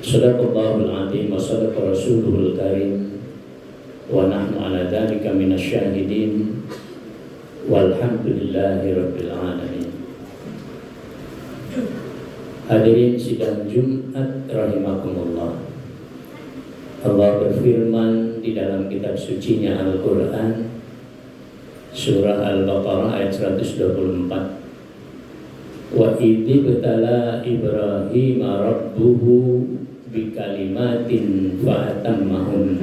Sadaqallahul azim wa sadaqa rasuluhul karim wa nahnu ala dzalika minasyahidin walhamdulillahi rabbil alamin. Hadirin sidang Jumat rahimakumullah. Allah berfirman di dalam kitab sucinya Al-Quran, surah Al-Baqarah ayat 124. Wa idzi btala Ibrahim rabbuhu bikalimatin fa'atammahun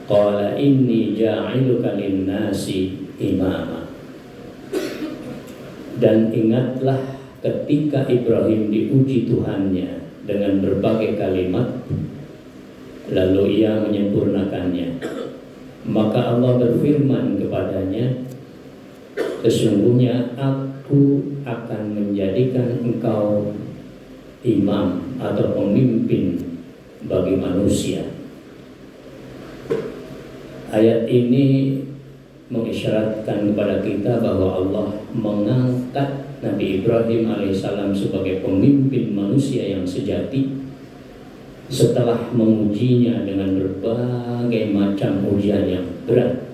qala inni ja'iluka lin-nasi imama. Dan ingatlah ketika Ibrahim diuji Tuhannya dengan berbagai kalimat, lalu ia menyempurnakannya. Maka Allah berfirman kepadanya, sesungguhnya aku akan menjadikan engkau imam atau pemimpin bagi manusia. Ayat ini mengisyaratkan kepada kita bahwa Allah mengangkat Nabi Ibrahim alaihissalam sebagai pemimpin manusia yang sejati setelah mengujinya dengan berbagai macam ujian yang berat.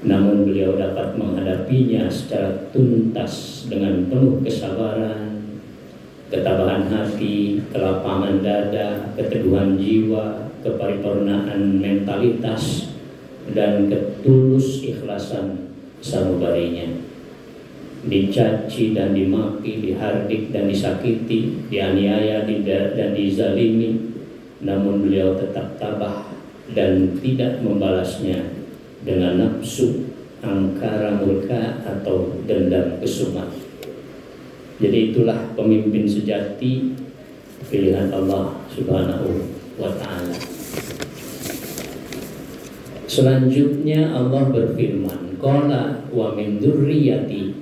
Namun beliau dapat menghadapinya secara tuntas dengan penuh kesabaran, ketabahan hati, kelapangan dada, keteguhan jiwa, keparipurnaan mentalitas, dan ketulus ikhlasan sanubarinya. Dicaci dan dimaki, dihardik dan disakiti, dianiaya dan dizalimi, namun beliau tetap tabah dan tidak membalasnya dengan nafsu, angkara murka atau dendam kesumat. Jadi itulah pemimpin sejati pilihan Allah Subhanahu wa ta'ala. Selanjutnya Allah berfirman, qala wa min dzurriyyati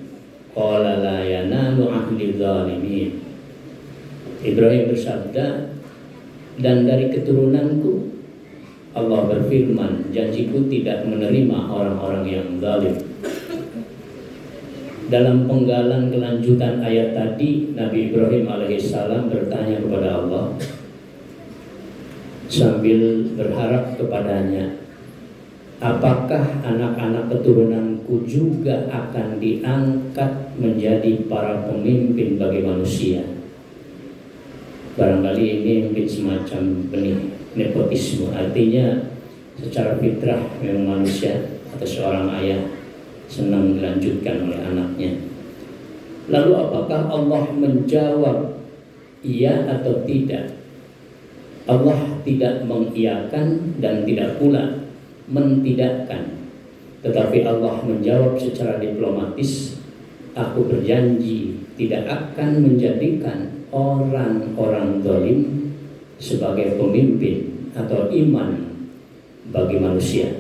qala la yanalu ahli dzalimin. Ibrahim bersabda, dan dari keturunanku, Allah berfirman, janjiku tidak menerima orang-orang yang zalim. Dalam penggalan kelanjutan ayat tadi, Nabi Ibrahim alaihissalam bertanya kepada Allah sambil berharap kepadanya, apakah anak-anak keturunanku juga akan diangkat menjadi para pemimpin bagi manusia? Barangkali ini mungkin semacam benih nepotisme, artinya secara fitrah memang manusia atau seorang ayah senang dilanjutkan oleh anaknya. Lalu apakah Allah menjawab iya atau tidak? Allah tidak mengiyakan dan tidak pula mentidakkan, tetapi Allah menjawab secara diplomatis, aku berjanji tidak akan menjadikan orang-orang zalim sebagai pemimpin atau iman bagi manusia,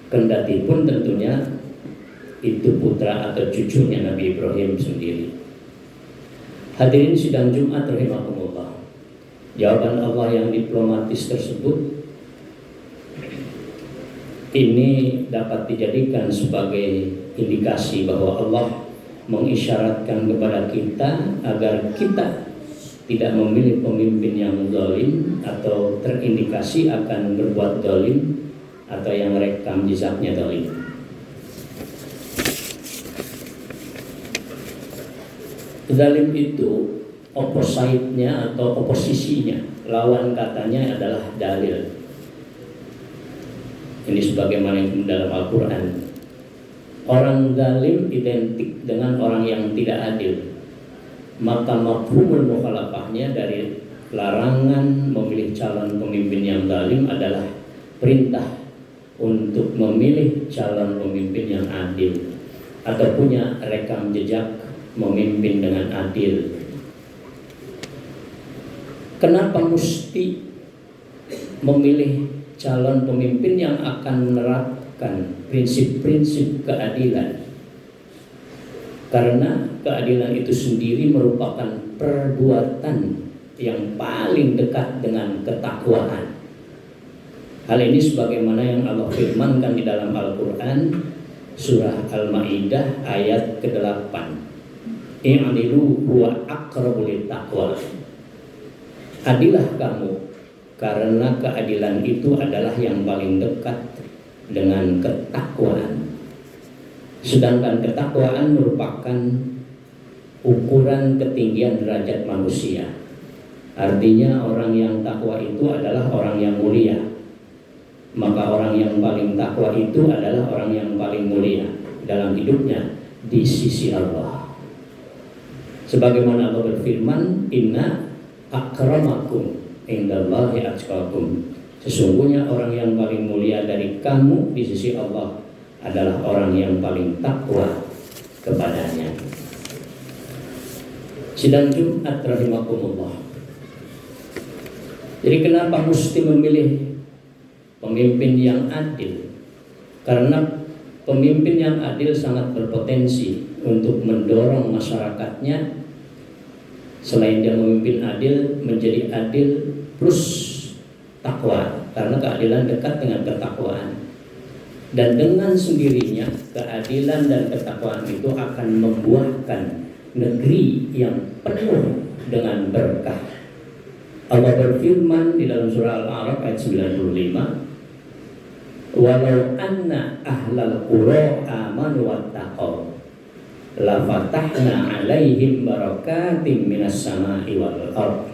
kendati pun tentunya itu putra atau cucunya Nabi Ibrahim sendiri. Hadirin sidang Jumat rahimakumullah, jawaban Allah yang diplomatis tersebut ini dapat dijadikan sebagai indikasi bahwa Allah mengisyaratkan kepada kita agar kita tidak memilih pemimpin yang zalim atau terindikasi akan berbuat zalim atau yang rekam jejaknya zalim. Zalim itu opposite-nya atau oposisinya, lawan katanya adalah dalil. Ini sebagaimana yang dalam Al-Quran, orang zalim identik dengan orang yang tidak adil. Maka mafhumul mukhalafahnya dari larangan memilih calon pemimpin yang zalim adalah perintah untuk memilih calon pemimpin yang adil atau punya rekam jejak memimpin dengan adil. Kenapa mesti memilih calon pemimpin yang akan menerapkan prinsip-prinsip keadilan? Karena keadilan itu sendiri merupakan perbuatan yang paling dekat dengan ketakwaan. Hal ini sebagaimana yang Allah firmankan di dalam Al-Quran, surah Al-Ma'idah ayat ke-8. I'dilu huwa aqrabu lit-taqwa. Adillah kamu, karena keadilan itu adalah yang paling dekat dengan ketakwaan. Sedangkan ketakwaan merupakan ukuran ketinggian derajat manusia. Artinya orang yang takwa itu adalah orang yang mulia. Maka orang yang paling takwa itu adalah orang yang paling mulia dalam hidupnya di sisi Allah. Sebagaimana Allah berfirman, inna akramakum indallahi atqakum. Sesungguhnya orang yang paling mulia dari kamu di sisi Allah adalah orang yang paling takwa kepadanya. Sidang Jumat rahimakumullah. Jadi kenapa mesti memilih pemimpin yang adil? Karena pemimpin yang adil sangat berpotensi untuk mendorong masyarakatnya, selain dia memimpin adil, menjadi adil plus takwa, karena keadilan dekat dengan ketakwaan. Dan dengan sendirinya keadilan dan ketakwaan itu akan membuahkan negeri yang penuh dengan berkah. Allah berfirman di dalam surah Al-A'raf ayat 95, walau anna ahlal qura amanu wattaqaw la fatahna alaihim barakatim minas sama'i wal ardh.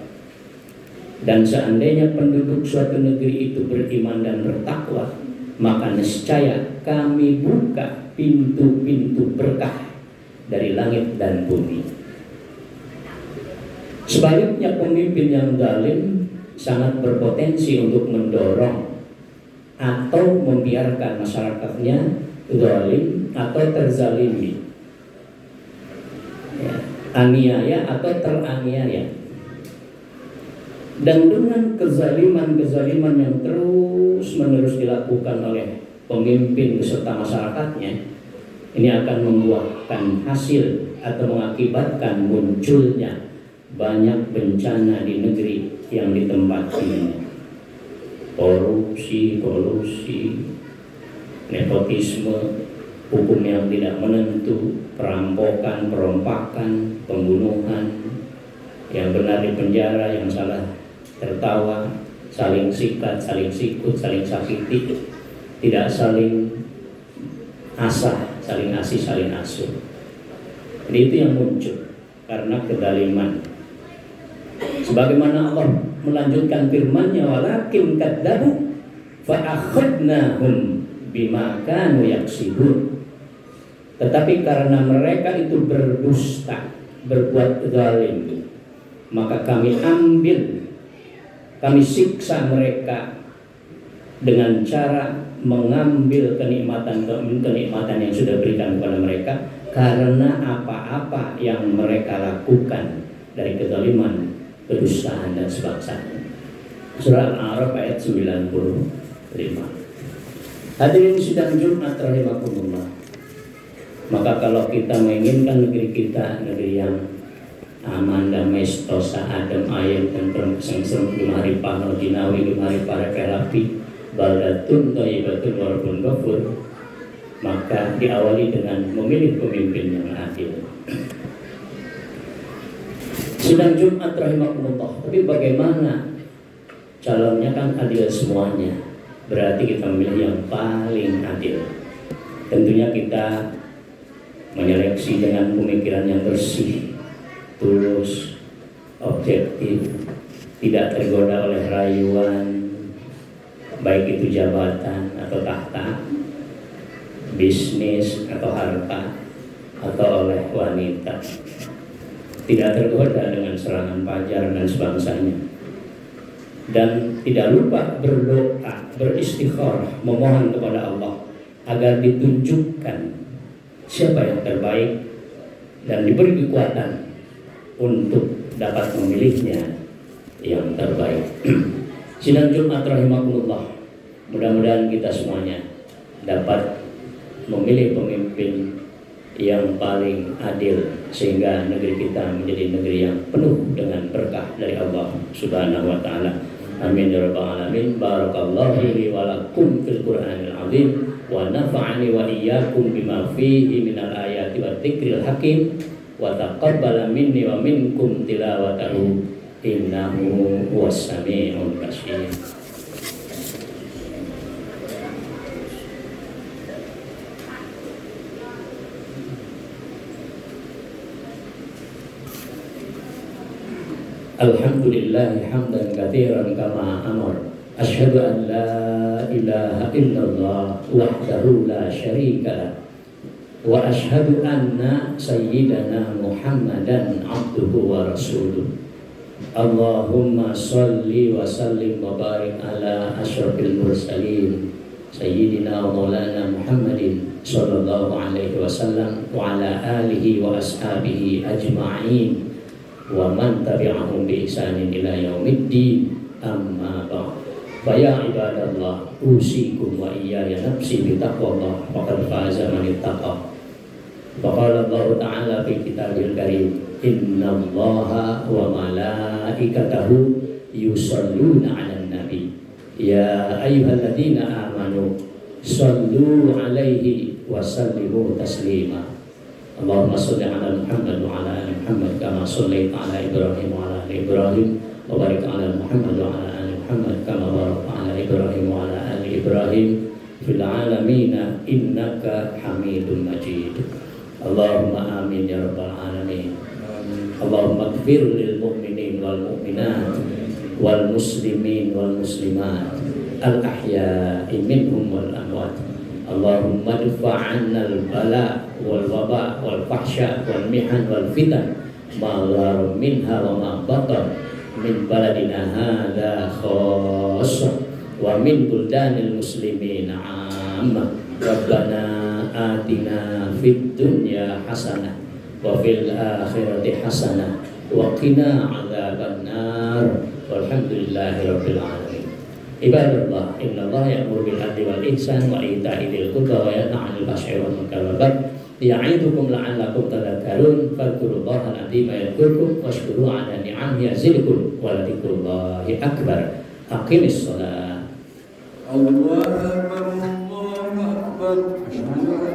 Dan seandainya penduduk suatu negeri itu beriman dan bertakwa, maka nescaya kami buka pintu-pintu berkah dari langit dan bumi. Sebaliknya pemimpin yang zalim sangat berpotensi untuk mendorong atau membiarkan masyarakatnya zalim atau terzalimi, ya, aniaya atau teraniaya. Dan dengan kezaliman yang terus-menerus dilakukan oleh pemimpin beserta masyarakatnya, ini akan membuahkan hasil atau mengakibatkan munculnya banyak bencana di negeri yang ditempatinya. Korupsi, nepotisme, hukum yang tidak menentu, perampokan, perompakan, pembunuhan, yang benar di penjara, yang salah tertawa, saling sikat, saling sikut, saling sakiti, tidak saling asah, saling asih, saling asuh. Jadi itu yang muncul karena kezaliman. Sebagaimana Allah melanjutkan firman-Nya, walakin kadzabu fa akhadnahum bima kanu yaksibun. Tetapi karena mereka itu berdusta, berbuat zalim, maka kami siksa mereka dengan cara mengambil kenikmatan yang sudah berikan kepada mereka karena apa-apa yang mereka lakukan dari kezaliman, kedustaan dan sebangsanya. Surah Al-A'raf ayat 95. Hadirin sidang Jumat rahimakumullah. Maka kalau kita menginginkan negeri kita negeri yang aman, damai, sentosa, adem, ayem, tentrem, kesengsem, gemari pano, jinawi, gemari para kelapi, baldatun, thayyibatun, warabun ghafur, maka diawali dengan memilih pemimpin yang adil. Sidang Jumat rahimakumullah. Tapi bagaimana calonnya? Kan adil semuanya, berarti kita memilih yang paling adil. Tentunya kita menyeleksi dengan pemikiran yang bersih, tulus, objektif, tidak tergoda oleh rayuan, baik itu jabatan atau tahta, bisnis atau harta, atau oleh wanita. Tidak tergoda dengan serangan fajar dan sebangsanya. Dan tidak lupa berdoa, beristikharah, memohon kepada Allah agar ditunjukkan siapa yang terbaik dan diberi kekuatan untuk dapat memilihnya yang terbaik. Sidang Jumat rahimakumullah. Mudah-mudahan kita semuanya dapat memilih pemimpin yang paling adil sehingga negeri kita menjadi negeri yang penuh dengan berkah dari Allah Subhanahu wa taala. Amin ya rabbal alamin. Barakallahu li wa lakum fil Qur'anil azim wa nafa'ani wa iyyakum bima fihi minal ayati wat dzikril hakim wa taqabbala minni wa minkum tilawatahu innahu huwas sami'ul basir. Alhamdulillah hamdan katsiran kama amar. Asyhadu an la ilaha illallah wahdahu la syarika lah. Wa asyhadu anna sayyidana Muhammadan abduhu wa rasuluh. Allahumma salli wa sallim wa barik ala asyrafil mursalin sayyidina wa maulana Muhammadin sallallahu alaihi wasallam wa ala alihi wa ashabihi ajma'in wa man tabi'ahum bi ihsanin ila yaumiddin, amma ba'd. Fa ya ibadallah, usikum wa iyaya nafsi bi taqwallah, faqad faza man ittaqa. Faqala Allah ta'ala fi kitabil karim, innallaha wa malaikatahu yusalluna 'alan nabi ya ayyuhalladzina amanu sallu 'alaihi wa sallimu taslima. Allahumma sholli ala Muhammad wa ala ali Muhammad kama shallaita ala Ibrahim wa ala ali Ibrahim wa barik ala Muhammad wa ala ali Muhammad kama barakta ala Ibrahim wa ala ali Ibrahim fil alamin innaka Hamidum Majid. Allahumma amin ya rabbal alamin. Allahumma ighfir lil mu'minin wal mu'minat wal muslimin wal muslimat al ahya'i minhum wal amwat. Allahumma dfa'anna al-bala wal waba wal fahsya wal mihan wal fitan ma dhahara minha wa ma batan min baladina hadza khassa wa min buldanil muslimin 'amma. Rabbana atina fid dunya hasanah wa fil akhirati hasanah wa qina 'adzabannar. Walhamdulillahi rabbil alamin. Ibadallah, innallaha ya'muru bil 'adli wal ihsan wa ita'i dzil qurba wa yanha 'anil fahsya'i wal munkari wal baghi ya'idukum la'allakum tadhakkarun. Fadhkurullaha al-'azima yadhkurkum washkuru 'ala ni'amihi yazidkum wa ladhikrullahi akbar. Aqimis shalah. Allahu akbar, Allahu akbar.